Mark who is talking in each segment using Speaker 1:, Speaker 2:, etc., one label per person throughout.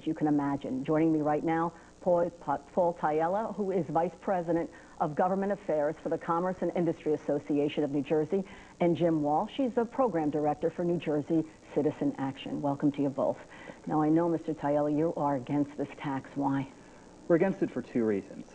Speaker 1: as you can imagine. Joining me right now, Paul Taiella, who is Vice President of Government Affairs for the Commerce and Industry Association of New Jersey, and Jim Walsh. She's the Program Director for New Jersey Citizen Action. Welcome to you both. Now, I know, Mr. Taiella, you are against this tax. Why?
Speaker 2: We're against it for two reasons.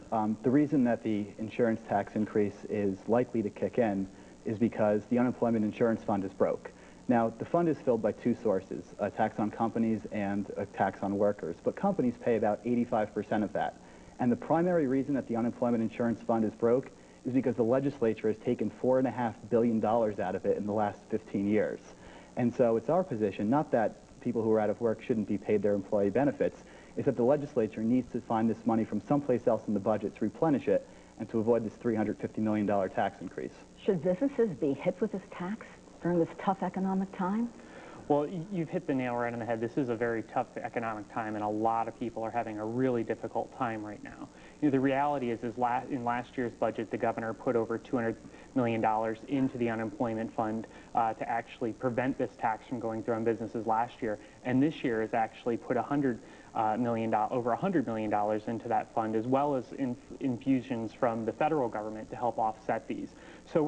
Speaker 2: The reason that the insurance tax increase is likely to kick in is because the unemployment insurance fund is broke. Now, the fund is filled by two sources, a tax on companies and a tax on workers, but companies pay about 85% of that. And the primary reason that the unemployment insurance fund is broke is because the legislature has taken $4.5 billion out of it in the last 15 years. And so it's our position, not that people who are out of work shouldn't be paid their employee benefits, is that the legislature needs to find this money from someplace else in the budget to replenish it and to avoid this $350 million tax increase.
Speaker 1: Should businesses be hit with this tax during this tough economic time?
Speaker 3: Well, you've hit the nail right on the head. This is a very tough economic time, and a lot of people are having a really difficult time right now. You know, the reality is in last year's budget, the governor put over $200 million into the unemployment fund to actually prevent this tax from going through on businesses last year, and this year has actually put over $100 million into that fund, as well as infusions from the federal government to help offset these. So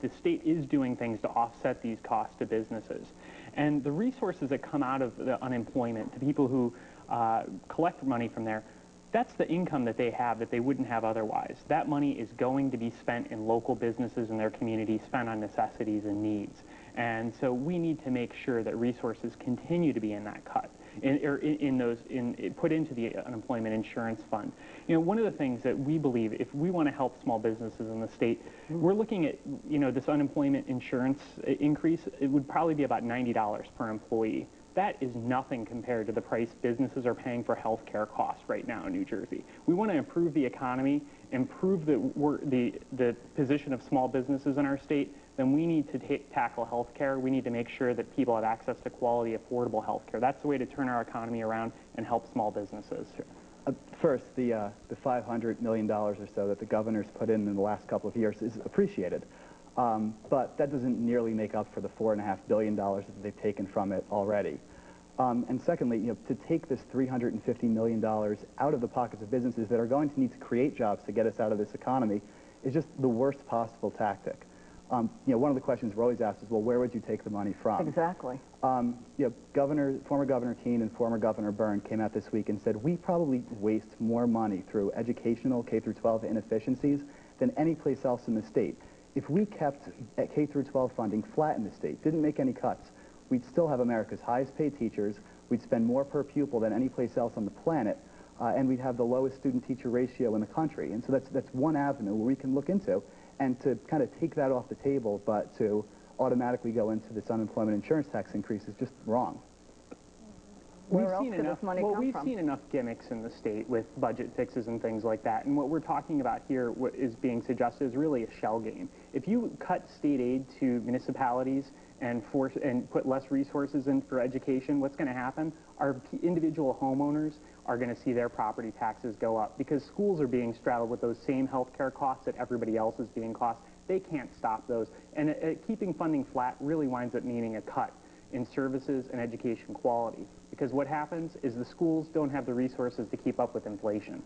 Speaker 3: the state is doing things to offset these costs to businesses. And the resources that come out of the unemployment, the people who collect money from there, that's the income that they have that they wouldn't have otherwise. That money is going to be spent in local businesses in their community, spent on necessities and needs. And so we need to make sure that resources continue to be in that cut, put into the unemployment insurance fund. You know, one of the things that we believe, if we want to help small businesses in the state, we're looking at, you know, this unemployment insurance increase. It would probably be about $90 per employee. That is nothing compared to the price businesses are paying for health care costs right now in New Jersey. We want to improve the economy, improve the position of small businesses in our state, then we need to tackle health care. We need to make sure that people have access to quality, affordable health care. That's the way to turn our economy around and help small businesses.
Speaker 2: First, the $500 million or so that the governor's put in the last couple of years is appreciated. But that doesn't nearly make up for the $4.5 billion that they've taken from it already. And secondly, you know, to take this $350 million out of the pockets of businesses that are going to need to create jobs to get us out of this economy is just the worst possible tactic. You know, one of the questions we're always asked is, well, where would you take the money from?
Speaker 1: Exactly.
Speaker 2: You know, former Governor Keene and former Governor Byrne came out this week and said, we probably waste more money through educational K-12 inefficiencies than any place else in the state. If we kept K-12 funding flat in the state, didn't make any cuts, we'd still have America's highest paid teachers, we'd spend more per pupil than any place else on the planet, and we'd have the lowest student-teacher ratio in the country. And so that's one avenue where we can look into, and to kind of take that off the table, but to automatically go into this unemployment insurance tax increase is just wrong.
Speaker 1: Where else could this money come from?
Speaker 3: We've seen enough gimmicks in the state with budget fixes and things like that, and what we're talking about here, what is being suggested, is really a shell game. If you cut state aid to municipalities and put less resources in for education, what's going to happen? Our individual homeowners are going to see their property taxes go up because schools are being straddled with those same health care costs that everybody else is being cost. They can't stop those, and keeping funding flat really winds up meaning a cut in services and education quality, because what happens is the schools don't have the resources to keep up with inflation.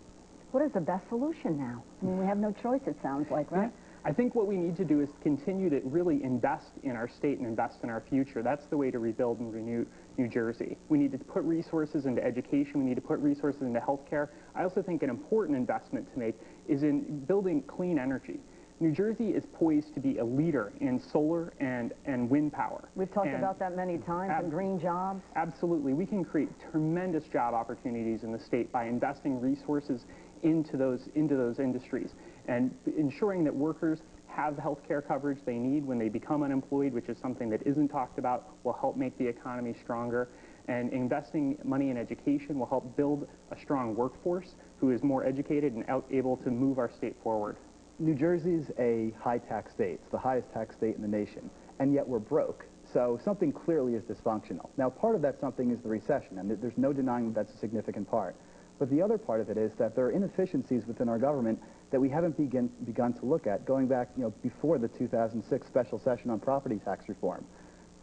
Speaker 1: What is the best solution now? I mean, we have no choice, it sounds like, right?
Speaker 3: Yeah. I think what we need to do is continue to really invest in our state and invest in our future. That's the way to rebuild and renew New Jersey. We need to put resources into education. We need to put resources into health care. I also think an important investment to make is in building clean energy. New Jersey is poised to be a leader in solar and wind power.
Speaker 1: We've talked about that many times, and green jobs.
Speaker 3: Absolutely. We can create tremendous job opportunities in the state by investing resources into those industries and ensuring that workers have the health care coverage they need when they become unemployed, which is something that isn't talked about, will help make the economy stronger. And investing money in education will help build a strong workforce who is more educated and able to move our state forward.
Speaker 2: New Jersey's a high-tax state. It's the highest tax state in the nation, and yet we're broke. So something clearly is dysfunctional. Now, part of that something is the recession, and there's no denying that that's a significant part. But the other part of it is that there are inefficiencies within our government that we haven't begun to look at, going back, you know, before the 2006 special session on property tax reform.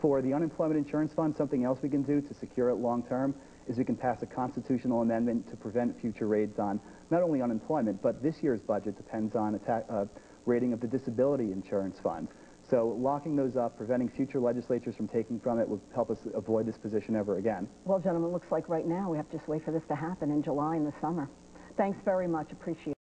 Speaker 2: For the unemployment insurance fund, something else we can do to secure it long term is we can pass a constitutional amendment to prevent future raids on not only unemployment, but this year's budget depends on raiding of the disability insurance fund. So locking those up, preventing future legislatures from taking from it will help us avoid this position ever again.
Speaker 1: Well, gentlemen, it looks like right now we have to just wait for this to happen in July in the summer. Thanks very much. Appreciate it.